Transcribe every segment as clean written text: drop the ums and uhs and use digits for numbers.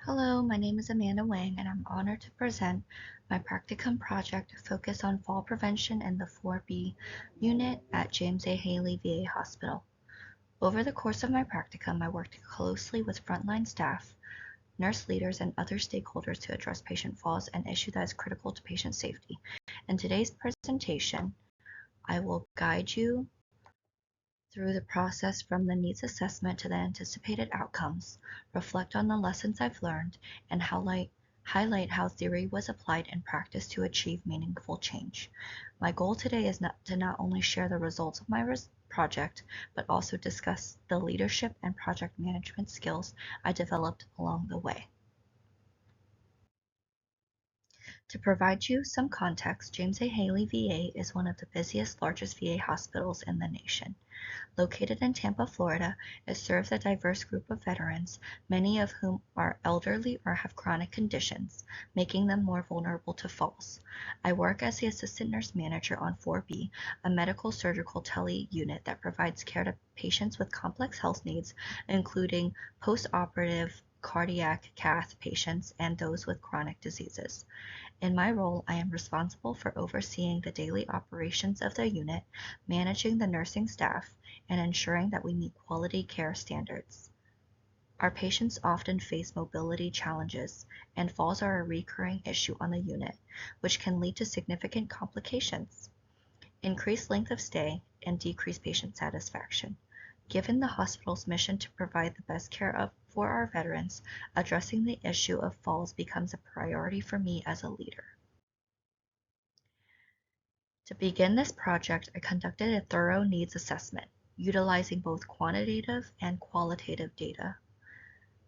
Hello, my name is Amanda Wang, and I'm honored to present my practicum project focused on fall prevention in the 4B unit at James A. Haley VA Hospital. Over the course of my practicum, I worked closely with frontline staff, nurse leaders, and other stakeholders to address patient falls, an issue that is critical to patient safety. In today's presentation, I will guide you through the process from the needs assessment to the anticipated outcomes, reflect on the lessons I've learned, and highlight how theory was applied in practice to achieve meaningful change. My goal today is to not only share the results of my project, but also discuss the leadership and project management skills I developed along the way. To provide you some context, James A. Haley VA is one of the busiest, largest VA hospitals in the nation. Located in Tampa, Florida, it serves a diverse group of veterans, many of whom are elderly or have chronic conditions, making them more vulnerable to falls. I work as the assistant nurse manager on 4B, a medical surgical tele unit that provides care to patients with complex health needs, including post-operative cardiac cath patients and those with chronic diseases. In my role, I am responsible for overseeing the daily operations of the unit, managing the nursing staff, and ensuring that we meet quality care standards. Our patients often face mobility challenges, and falls are a recurring issue on the unit, which can lead to significant complications, increased length of stay, and decreased patient satisfaction. Given the hospital's mission to provide the best care for our veterans, addressing the issue of falls becomes a priority for me as a leader. To begin this project, I conducted a thorough needs assessment, utilizing both quantitative and qualitative data.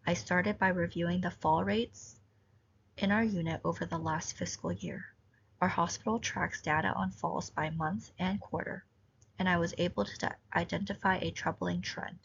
I started by reviewing the fall rates in our unit over the last fiscal year. Our hospital tracks data on falls by month and quarter, and I was able to identify a troubling trend.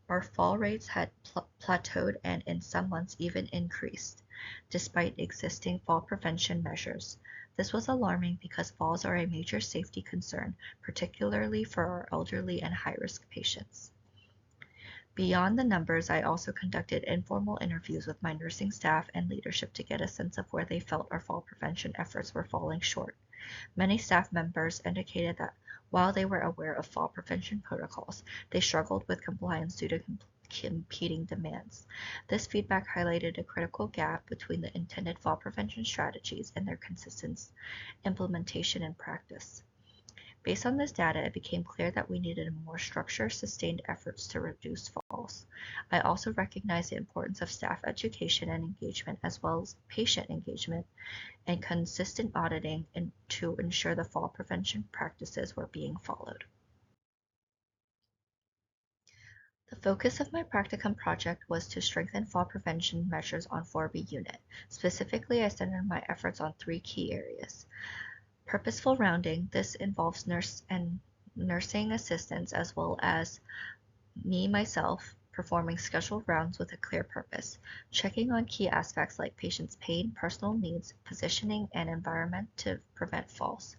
Our fall rates had plateaued and in some months even increased, despite existing fall prevention measures. This was alarming because falls are a major safety concern, particularly for our elderly and high-risk patients. Beyond the numbers, I also conducted informal interviews with my nursing staff and leadership to get a sense of where they felt our fall prevention efforts were falling short. Many staff members indicated that while they were aware of fall prevention protocols, they struggled with compliance due to competing demands. This feedback highlighted a critical gap between the intended fall prevention strategies and their consistent implementation in practice. Based on this data, it became clear that we needed a more structured, sustained efforts to reduce falls. I also recognized the importance of staff education and engagement, as well as patient engagement and consistent auditing to ensure the fall prevention practices were being followed. The focus of my practicum project was to strengthen fall prevention measures on 4B unit. Specifically, I centered my efforts on three key areas. Purposeful rounding. This involves nurse and nursing assistants as well as myself, performing scheduled rounds with a clear purpose, checking on key aspects like patient's pain, personal needs, positioning, and environment to prevent falls.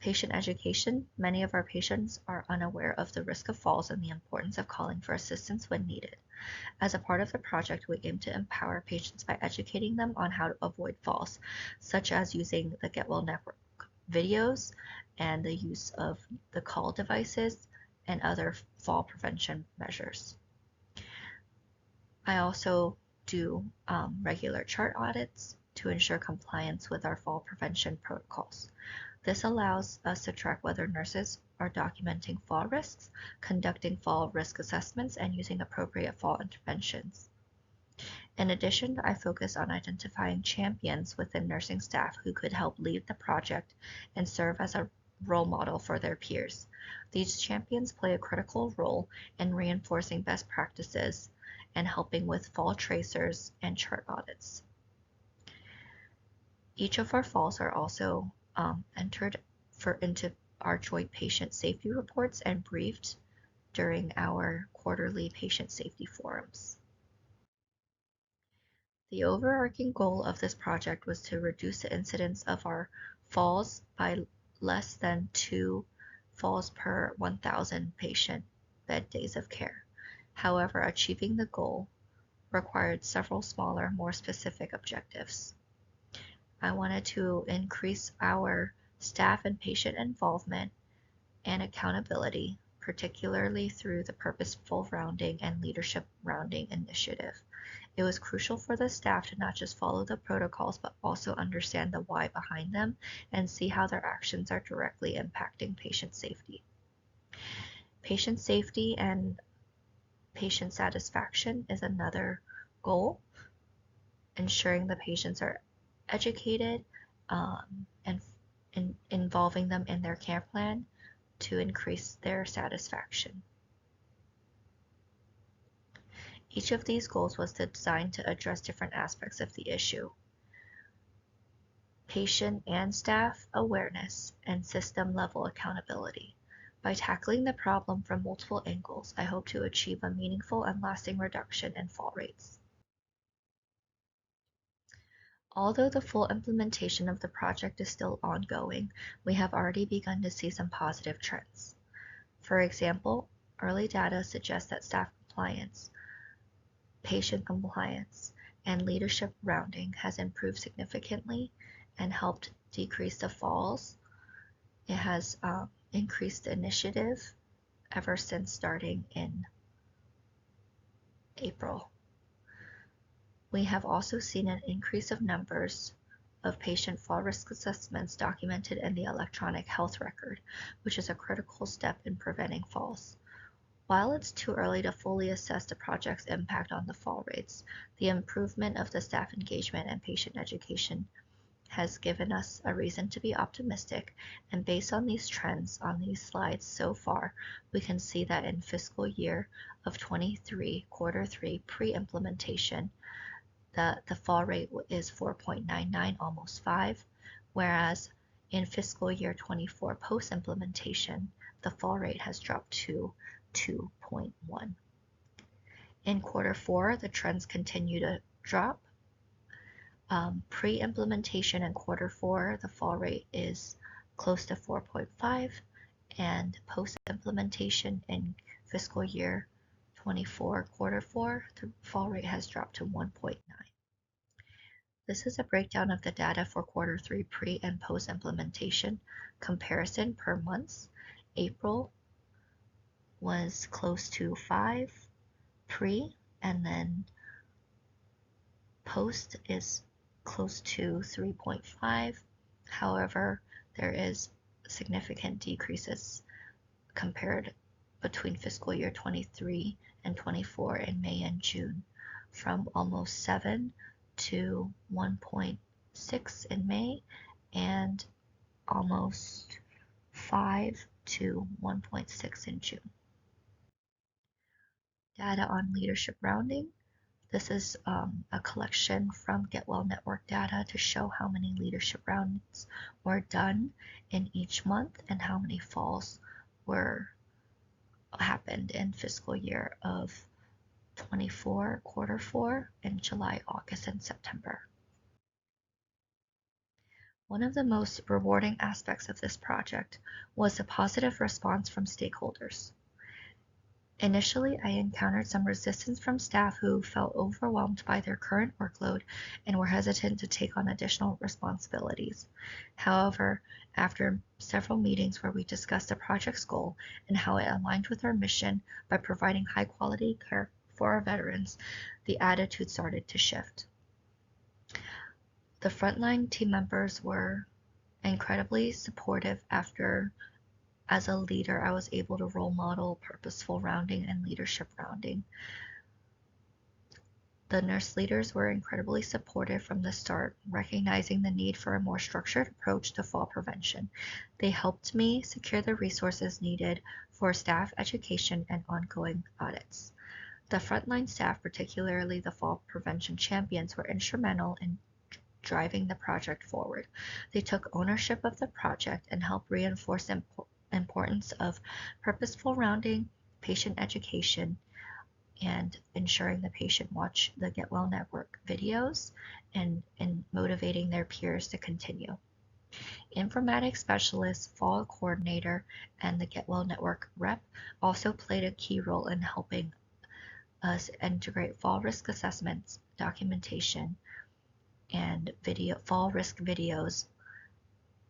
Patient education. Many of our patients are unaware of the risk of falls and the importance of calling for assistance when needed. As a part of the project, we aim to empower patients by educating them on how to avoid falls, such as using the Get Well Network videos and the use of the call devices and other fall prevention measures. I also do regular chart audits to ensure compliance with our fall prevention protocols. This allows us to track whether nurses are documenting fall risks, conducting fall risk assessments, and using appropriate fall interventions. In addition, I focus on identifying champions within nursing staff who could help lead the project and serve as a role model for their peers. These champions play a critical role in reinforcing best practices and helping with fall tracers and chart audits. Each of our falls are also entered into our joint patient safety reports and briefed during our quarterly patient safety forums. The overarching goal of this project was to reduce the incidence of our falls by less than 2 falls per 1,000 patient bed days of care. However, achieving the goal required several smaller, more specific objectives. I wanted to increase our staff and patient involvement and accountability, particularly through the Purposeful Rounding and Leadership Rounding initiative. It was crucial for the staff to not just follow the protocols, but also understand the why behind them and see how their actions are directly impacting patient safety. Patient safety and patient satisfaction is another goal, ensuring the patients are educated and involving them in their care plan to increase their satisfaction. Each of these goals was designed to address different aspects of the issue: patient and staff awareness, and system-level accountability. By tackling the problem from multiple angles, I hope to achieve a meaningful and lasting reduction in fall rates. Although the full implementation of the project is still ongoing, we have already begun to see some positive trends. For example, early data suggests that staff compliance, patient compliance, and leadership rounding has improved significantly and helped decrease the falls. It has increased the initiative ever since starting in April. We have also seen an increase of numbers of patient fall risk assessments documented in the electronic health record, which is a critical step in preventing falls. While it's too early to fully assess the project's impact on the fall rates, the improvement of the staff engagement and patient education has given us a reason to be optimistic, and based on these trends on these slides so far, we can see that in fiscal year of 23, quarter 3 pre-implementation, the fall rate is 4.99, almost 5, whereas in fiscal year 24 post-implementation, the fall rate has dropped to 2.1. In quarter 4, the trends continue to drop. Pre-implementation in quarter 4, the fall rate is close to 4.5, and post-implementation in fiscal year 24, quarter 4, the fall rate has dropped to 1.9. This is a breakdown of the data for quarter 3 pre and post-implementation comparison per months. April was close to 5 pre, and then post is close to 3.5. However, there is significant decreases compared between fiscal year 23 and 24 in May and June, from almost 7 to 1.6 in May and almost 5 to 1.6 in June. Data on leadership rounding. This is a collection from Get Well Network data to show how many leadership rounds were done in each month and how many falls happened in fiscal year of 24, quarter 4, in July, August, and September. One of the most rewarding aspects of this project was the positive response from stakeholders. Initially, I encountered some resistance from staff who felt overwhelmed by their current workload and were hesitant to take on additional responsibilities. However, after several meetings where we discussed the project's goal and how it aligned with our mission by providing high-quality care for our veterans, the attitude started to shift. The frontline team members were incredibly supportive after, as a leader, I was able to role model purposeful rounding and leadership rounding. The nurse leaders were incredibly supportive from the start, recognizing the need for a more structured approach to fall prevention. They helped me secure the resources needed for staff education and ongoing audits. The frontline staff, particularly the fall prevention champions, were instrumental in driving the project forward. They took ownership of the project and helped reinforce the importance of purposeful rounding, patient education, and ensuring the patient watch the Get Well Network videos and motivating their peers to continue. Informatics specialist, fall coordinator, and the Get Well Network rep also played a key role in helping us integrate fall risk assessments, documentation, and fall risk videos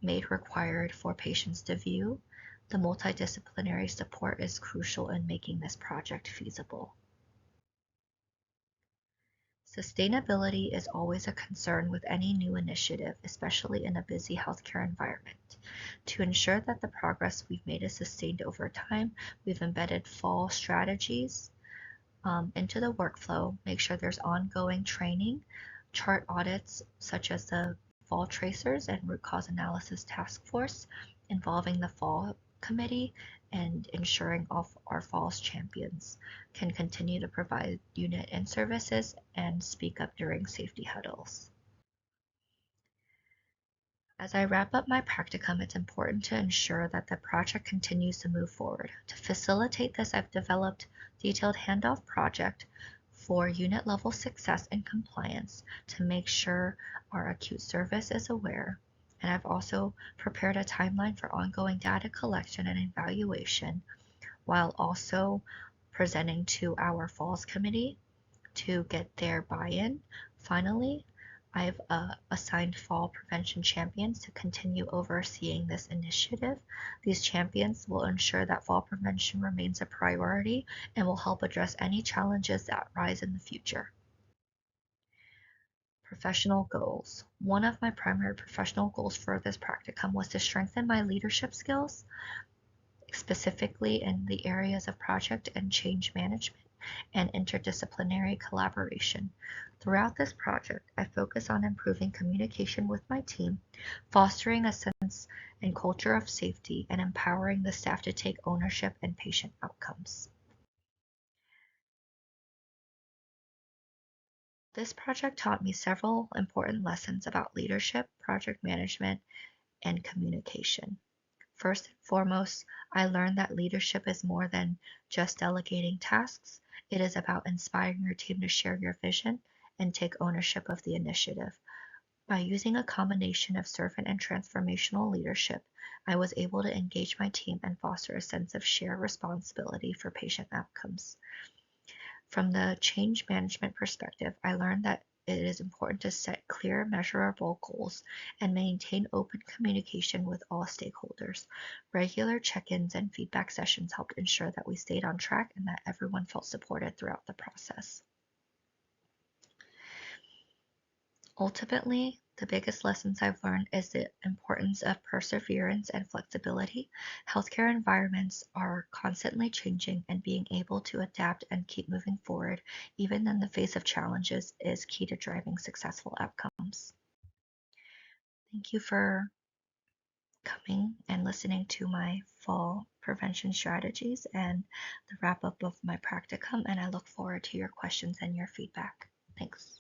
made required for patients to view. The multidisciplinary support is crucial in making this project feasible. Sustainability is always a concern with any new initiative, especially in a busy healthcare environment. To ensure that the progress we've made is sustained over time, we've embedded fall strategies into the workflow, make sure there's ongoing training, chart audits such as the fall tracers and root cause analysis task force involving the fall committee, and ensuring all our falls champions can continue to provide unit and services and speak up during safety huddles. As I wrap up my practicum, it's important to ensure that the project continues to move forward. To facilitate this, I've developed detailed handoff project for unit level success and compliance to make sure our acute service is aware. And I've also prepared a timeline for ongoing data collection and evaluation while also presenting to our falls committee to get their buy-in. Finally, I've assigned fall prevention champions to continue overseeing this initiative. These champions will ensure that fall prevention remains a priority and will help address any challenges that rise in the future. Professional goals. One of my primary professional goals for this practicum was to strengthen my leadership skills, specifically in the areas of project and change management and interdisciplinary collaboration. Throughout this project, I focus on improving communication with my team, fostering a sense and culture of safety, and empowering the staff to take ownership in patient outcomes. This project taught me several important lessons about leadership, project management, and communication. First and foremost, I learned that leadership is more than just delegating tasks. It is about inspiring your team to share your vision and take ownership of the initiative. By using a combination of servant and transformational leadership, I was able to engage my team and foster a sense of shared responsibility for patient outcomes. From the change management perspective, I learned that it is important to set clear, measurable goals and maintain open communication with all stakeholders. Regular check-ins and feedback sessions helped ensure that we stayed on track and that everyone felt supported throughout the process. Ultimately, the biggest lessons I've learned is the importance of perseverance and flexibility. Healthcare environments are constantly changing, and being able to adapt and keep moving forward, even in the face of challenges, is key to driving successful outcomes. Thank you for coming and listening to my fall prevention strategies and the wrap up of my practicum, and I look forward to your questions and your feedback. Thanks.